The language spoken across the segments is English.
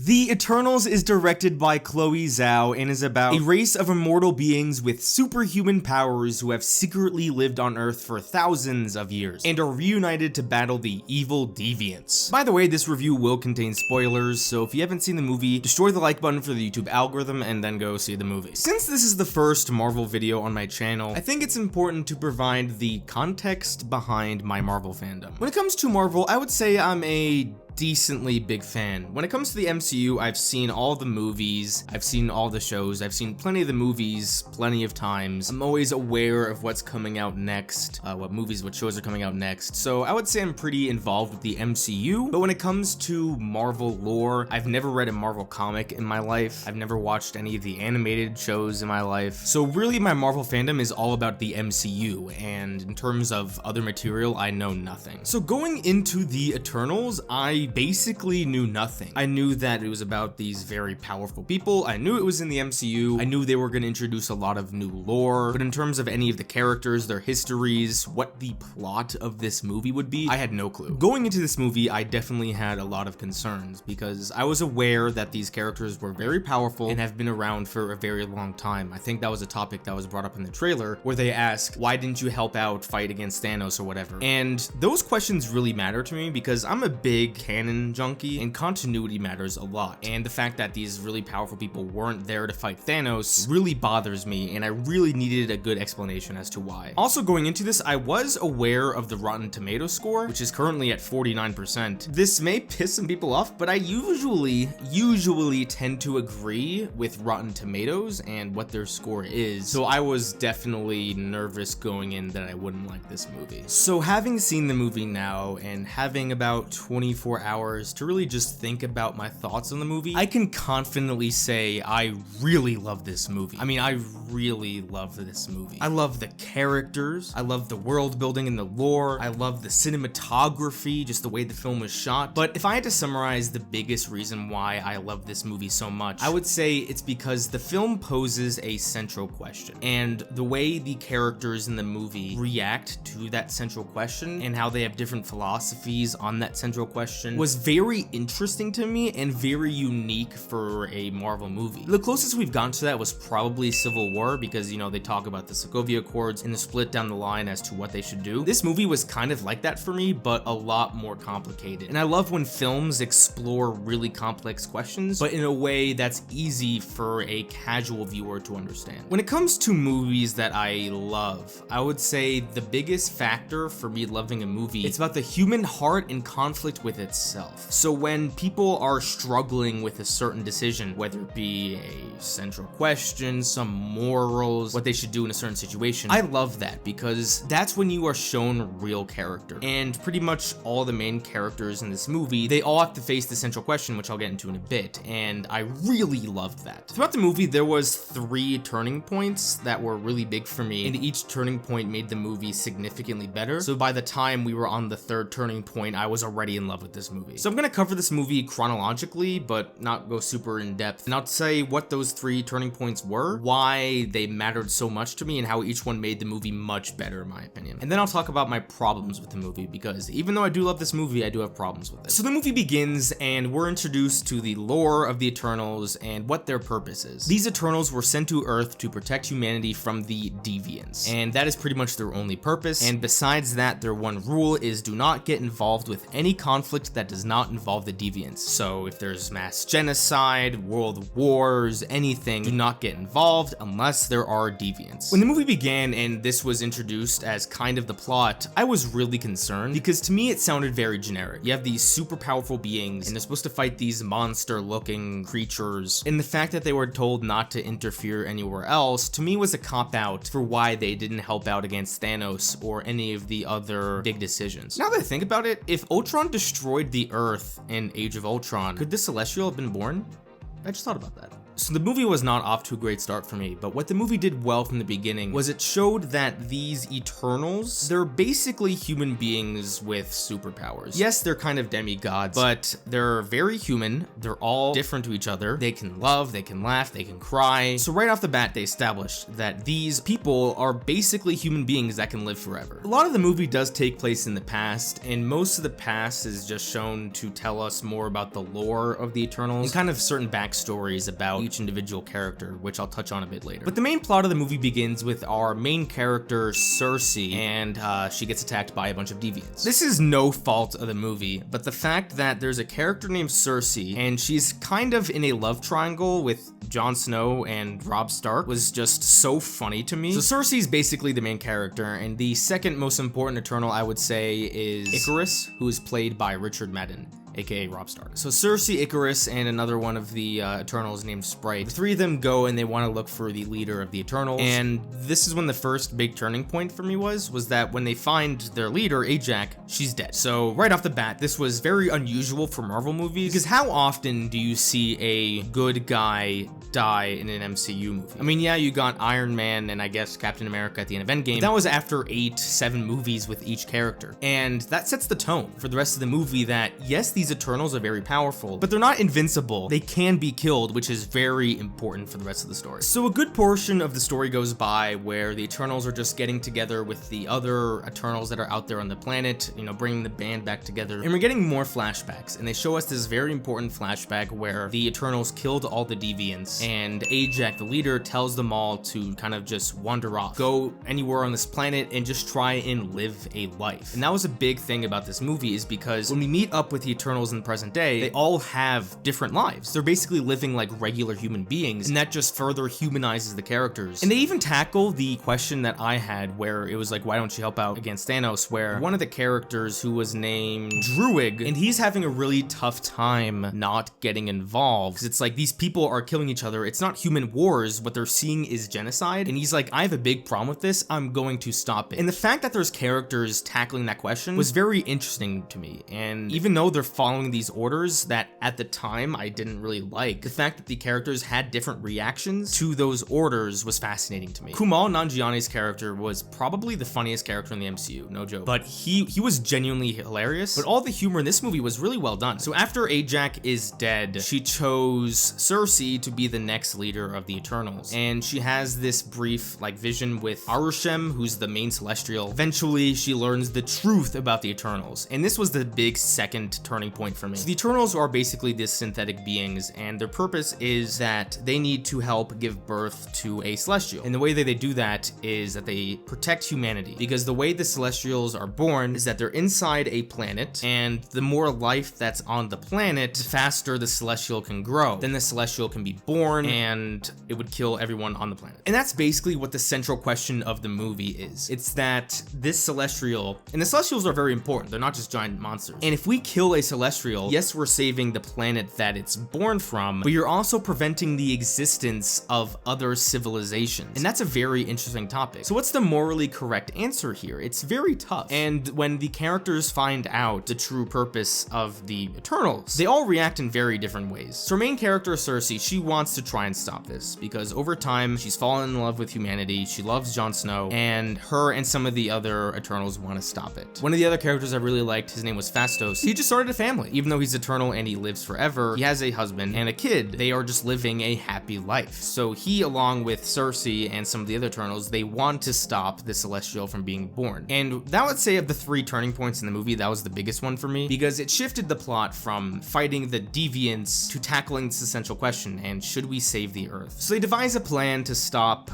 The Eternals is directed by Chloe Zhao and is about a race of immortal beings with superhuman powers who have secretly lived on Earth for thousands of years and are reunited to battle the evil Deviants. By the way, this review will contain spoilers, so if you haven't seen the movie, destroy the like button for the YouTube algorithm and then go see the movie. Since this is the first Marvel video on my channel, I think it's important to provide the context behind my Marvel fandom. When it comes to Marvel, I would say I'm a decently big fan. When it comes to the MCU, I've seen all the movies, I've seen all the shows, I've seen plenty of the movies, plenty of times. I'm always aware of what's coming out next, what movies, what shows are coming out next. So I would say I'm pretty involved with the MCU, but when it comes to Marvel lore, I've never read a Marvel comic in my life. I've never watched any of the animated shows in my life. So really my Marvel fandom is all about the MCU, and in terms of other material, I know nothing. So going into the Eternals, I basically knew nothing. I knew that it was about these very powerful people. I knew it was in the MCU. I knew they were going to introduce a lot of new lore, but in terms of any of the characters, their histories, what the plot of this movie would be, I had no clue. Going into this movie, I definitely had a lot of concerns because I was aware that these characters were very powerful and have been around for a very long time. I think that was a topic that was brought up in the trailer where they ask, why didn't you help out fight against Thanos or whatever? And those questions really matter to me because I'm a big canon junkie and continuity matters a lot. And the fact that these really powerful people weren't there to fight Thanos really bothers me, and I really needed a good explanation as to why. Also going into this, I was aware of the Rotten Tomatoes score, which is currently at 49%. This may piss some people off, but I usually tend to agree with Rotten Tomatoes and what their score is. So I was definitely nervous going in that I wouldn't like this movie. So having seen the movie now and having about 24 hours to really just think about my thoughts on the movie, I can confidently say I really love this movie. I mean, I really love this movie. I love the characters, I love the world building and the lore, I love the cinematography, just the way the film was shot. But if I had to summarize the biggest reason why I love this movie so much, I would say it's because the film poses a central question, and the way the characters in the movie react to that central question and how they have different philosophies on that central question was very interesting to me and very unique for a Marvel movie. The closest we've gotten to that was probably Civil War because, you know, they talk about the Sokovia Accords and the split down the line as to what they should do. This movie was kind of like that for me, but a lot more complicated. And I love when films explore really complex questions, but in a way that's easy for a casual viewer to understand. When it comes to movies that I love, I would say the biggest factor for me loving a movie, it's about the human heart in conflict with itself. So when people are struggling with a certain decision, whether it be a central question, some morals, what they should do in a certain situation, I love that because that's when you are shown real character. And pretty much all the main characters in this movie, they all have to face the central question, which I'll get into in a bit, and I really loved that. Throughout the movie, there was 3 turning points that were really big for me, and each turning point made the movie significantly better. So by the time we were on the 3rd turning point, I was already in love with this movie. So I'm gonna cover this movie chronologically, but not go super in depth, and I'll say what those 3 turning points were, why they mattered so much to me, and how each one made the movie much better in my opinion. And then I'll talk about my problems with the movie, because even though I do love this movie, I do have problems with it. So the movie begins, and we're introduced to the lore of the Eternals and what their purpose is. These Eternals were sent to Earth to protect humanity from the Deviants, and that is pretty much their only purpose. And besides that, their one rule is do not get involved with any conflict that does not involve the Deviants. So if there's mass genocide, world wars, anything, do not get involved unless there are Deviants. When the movie began and this was introduced as kind of the plot, I was really concerned because to me it sounded very generic. You have these super powerful beings and they're supposed to fight these monster looking creatures, and the fact that they were told not to interfere anywhere else to me was a cop-out for why they didn't help out against Thanos or any of the other big decisions. Now that I think about it, if Ultron destroyed the Earth in Age of Ultron, could the Celestial have been born? I just thought about that. So the movie was not off to a great start for me, but what the movie did well from the beginning was it showed that these Eternals, they're basically human beings with superpowers. Yes, they're kind of demigods, but they're very human. They're all different to each other. They can love, they can laugh, they can cry. So right off the bat, they established that these people are basically human beings that can live forever. A lot of the movie does take place in the past, and most of the past is just shown to tell us more about the lore of the Eternals and kind of certain backstories about each individual character, which I'll touch on a bit later. But the main plot of the movie begins with our main character, Cersei, and she gets attacked by a bunch of Deviants. This is no fault of the movie, but the fact that there's a character named Cersei, and she's kind of in a love triangle with Jon Snow and Robb Stark was just so funny to me. So Cersei's basically the main character, and the second most important Eternal I would say is Icarus, who is played by Richard Madden, aka Robb Stark. So Cersei, Icarus, and another one of the Eternals named Sprite. The three of them go and they want to look for the leader of the Eternals. And this is when the first big turning point for me was that when they find their leader, Ajak, she's dead. So right off the bat, this was very unusual for Marvel movies, because how often do you see a good guy die in an MCU movie? I mean, yeah, you got Iron Man and I guess Captain America at the end of Endgame, but that was after 7 movies with each character. And that sets the tone for the rest of the movie that, yes, these Eternals are very powerful, but they're not invincible. They can be killed, which is very important for the rest of the story. So a good portion of the story goes by where the Eternals are just getting together with the other Eternals that are out there on the planet, you know, bringing the band back together. And we're getting more flashbacks, and they show us this very important flashback where the Eternals killed all the Deviants, and Ajak, the leader, tells them all to kind of just wander off, go anywhere on this planet and just try and live a life. And that was a big thing about this movie, is because when we meet up with the Eternals in the present day, they all have different lives. They're basically living like regular human beings, and that just further humanizes the characters. And they even tackle the question that I had where it was like, why don't you help out against Thanos, where one of the characters who was named Druig, and he's having a really tough time not getting involved, because it's like these people are killing each other. It's not human wars. What they're seeing is genocide. And he's like, I have a big problem with this. I'm going to stop it. And the fact that there's characters tackling that question was very interesting to me. And even though they're following these orders that at the time I didn't really like, the fact that the characters had different reactions to those orders was fascinating to me. Kumail Nanjiani's character was probably the funniest character in the MCU, no joke. But he was genuinely hilarious, but all the humor in this movie was really well done. So after Ajak is dead, she chose Cersei to be the next leader of the Eternals. And she has this brief like vision with Arishem, who's the main Celestial. Eventually, she learns the truth about the Eternals. And this was the big second turning point for me. So the Eternals are basically these synthetic beings, and their purpose is that they need to help give birth to a Celestial. And the way that they do that is that they protect humanity, because the way the Celestials are born is that they're inside a planet, and the more life that's on the planet, the faster the Celestial can grow. Then the Celestial can be born, and it would kill everyone on the planet. And that's basically what the central question of the movie is. It's that this Celestial, and the Celestials are very important, they're not just giant monsters. And if we kill a Celestial, yes, we're saving the planet that it's born from, but you're also preventing the existence of other civilizations. And that's a very interesting topic. So what's the morally correct answer here? It's very tough. And when the characters find out the true purpose of the Eternals, they all react in very different ways. So our main character, Cersei, she wants to try and stop this, because over time, she's fallen in love with humanity, she loves Jon Snow, and her and some of the other Eternals want to stop it. One of the other characters I really liked, his name was Phastos. He just started a family. Even though he's eternal and he lives forever, he has a husband and a kid. They are just living a happy life. So he, along with Cersei and some of the other Eternals, they want to stop the Celestial from being born. And that would say of the 3 turning points in the movie, that was the biggest one for me, because it shifted the plot from fighting the Deviants to tackling this essential question, and should we save the Earth? So they devise a plan to stop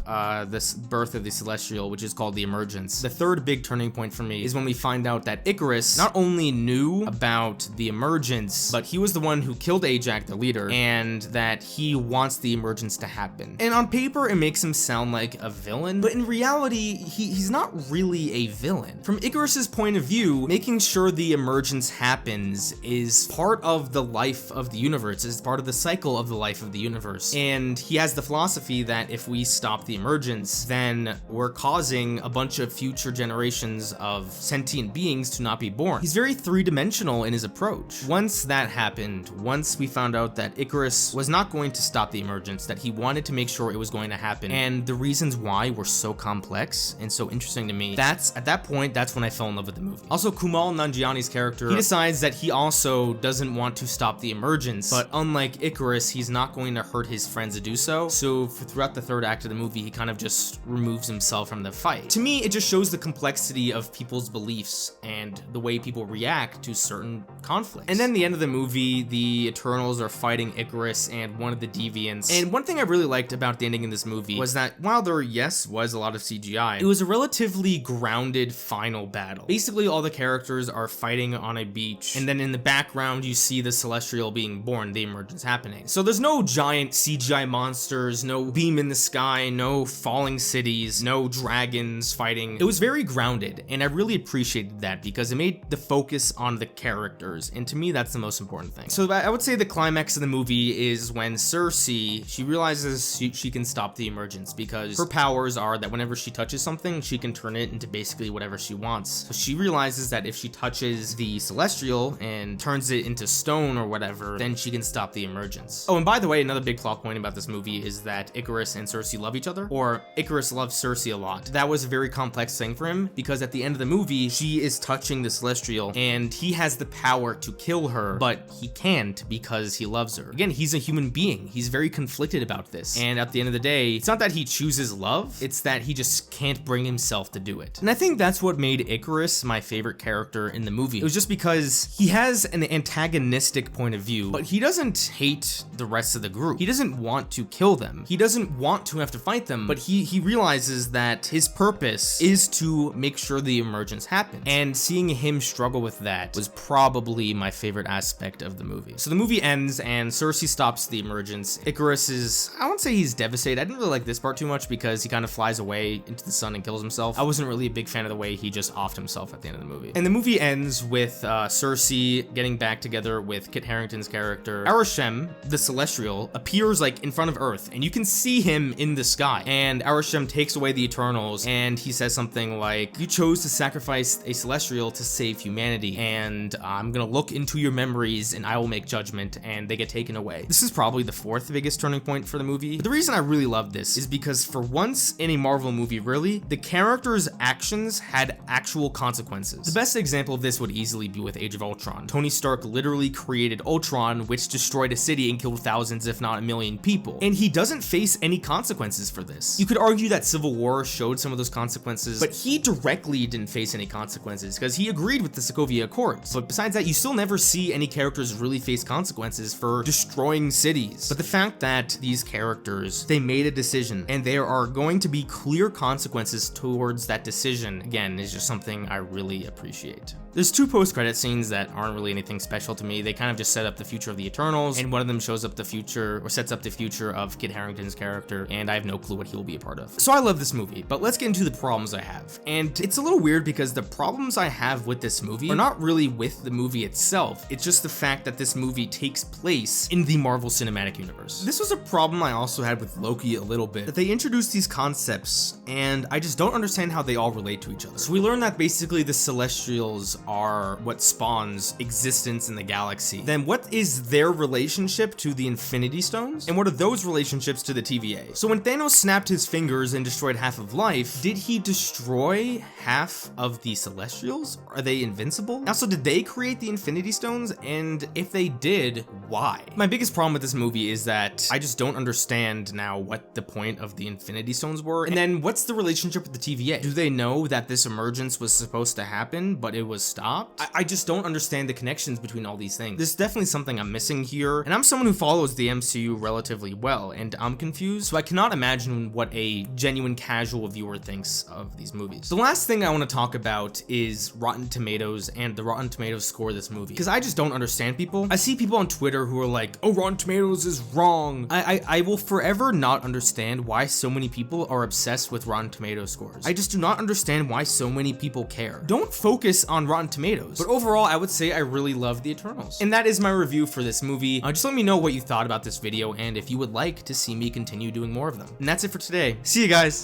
this birth of the Celestial, which is called the Emergence. The third big turning point for me is when we find out that Icarus not only knew about the Emergence, but he was the one who killed Ajak, the leader, and that he wants the Emergence to happen. And on paper, it makes him sound like a villain, but in reality, he's not really a villain. From Icarus's point of view, making sure the Emergence happens is part of the life of the universe, is part of the cycle of the life of the universe. universe. And he has the philosophy that if we stop the emergence, then we're causing a bunch of future generations of sentient beings to not be born. He's very three-dimensional in his approach. Once that happened, once we found out that Icarus was not going to stop the emergence, that he wanted to make sure it was going to happen, and the reasons why were so complex and so interesting to me, at that point, that's when I fell in love with the movie. Also, Kumail Nanjiani's character, he decides that he also doesn't want to stop the emergence, but unlike Icarus, he's not going to hurt his friends to do so. So throughout the third act of the movie, he kind of just removes himself from the fight. To me, it just shows the complexity of people's beliefs and the way people react to certain conflicts. And then the end of the movie, the Eternals are fighting Icarus and one of the Deviants. And one thing I really liked about the ending in this movie was that while there, yes, was a lot of CGI, it was a relatively grounded final battle. Basically, all the characters are fighting on a beach, and then in the background, you see the Celestial being born, the emergence happening. So there's no giant CGI monsters, no beam in the sky, no falling cities, no dragons fighting. It was very grounded, and I really appreciated that because it made the focus on the characters, and to me, that's the most important thing. So I would say the climax of the movie is when Cersei, she realizes she can stop the emergence because her powers are that whenever she touches something, she can turn it into basically whatever she wants. So she realizes that if she touches the Celestial and turns it into stone or whatever, then she can stop the emergence. Oh, and by the way, another big plot point about this movie is that Icarus and Cersei love each other, or Icarus loves Cersei a lot. That was a very complex thing for him because at the end of the movie, she is touching the Celestial and he has the power to kill her, but he can't because he loves her. Again, he's a human being. He's very conflicted about this. And at the end of the day, it's not that he chooses love, it's that he just can't bring himself to do it. And I think that's what made Icarus my favorite character in the movie. It was just because he has an antagonistic point of view, but he doesn't hate the rest of the group. He doesn't want to kill them. He doesn't want to have to fight them, but he realizes that his purpose is to make sure the emergence happens. And seeing him struggle with that was probably my favorite aspect of the movie. So the movie ends and Cersei stops the emergence. Icarus is, I won't say he's devastated. I didn't really like this part too much because he kind of flies away into the sun and kills himself. I wasn't really a big fan of the way he just offed himself at the end of the movie. And the movie ends with Cersei getting back together with Kit Harington's character. Arishem, the Celestial, appears like in front of Earth and you can see him in the sky. And Arishem takes away the Eternals and he says something like, "You chose to sacrifice a Celestial to save humanity, and I'm gonna look into your memories and I will make judgment," and they get taken away. This is probably the fourth biggest turning point for the movie. But the reason I really love this is because for once in a Marvel movie, really, the characters' actions had actual consequences. The best example of this would easily be with Age of Ultron. Tony Stark literally created Ultron, which destroyed a city and killed thousands, if not a million people. And he doesn't face any consequences for this. You could argue that Civil War showed some of those consequences, but he directly didn't face any consequences because he agreed with the Sokovia Accords. But besides that, you still never see any characters really face consequences for destroying cities. But the fact that these characters, they made a decision and there are going to be clear consequences towards that decision, again, is just something I really appreciate. There's two post-credit scenes that aren't really anything special to me. They kind of just set up the future of the Eternals, and one of them shows up the future, or sets up the future of Kit Harington's character, and I have no clue what he will be a part of. So I love this movie, but let's get into the problems I have. And it's a little weird because the problems I have with this movie are not really with the movie itself. It's just the fact that this movie takes place in the Marvel Cinematic Universe. This was a problem I also had with Loki a little bit, that they introduced these concepts, and I just don't understand how they all relate to each other. So we learn that basically the Celestials are what spawns existence in the galaxy. Then what is their relationship to the Infinity Stones? And what are those relationships to the TVA? So when Thanos snapped his fingers and destroyed half of life, did he destroy half of the Celestials? Are they invincible? Also, did they create the Infinity Stones? And if they did, why? My biggest problem with this movie is that I just don't understand now what the point of the Infinity Stones were. And then what's the relationship with the TVA? Do they know that this emergence was supposed to happen, but it was stopped? I just don't understand the connections between all these things. There's definitely something I'm missing here, and I'm someone who follows the MCU relatively well, and I'm confused, so I cannot imagine what a genuine casual viewer thinks of these movies. The last thing I want to talk about is Rotten Tomatoes and the Rotten Tomatoes score of this movie, because I just don't understand people. I see people on Twitter who are like, "Oh, Rotten Tomatoes is wrong." I will forever not understand why so many people are obsessed with Rotten Tomatoes scores. I just do not understand why so many people care. Don't focus on Rotten Tomatoes. But overall, I would say I really love the Eternals. And that is my review for this movie. Just let me know what you thought about this video. video and if you would like to see me continue doing more of them. And that's it for today. See you guys!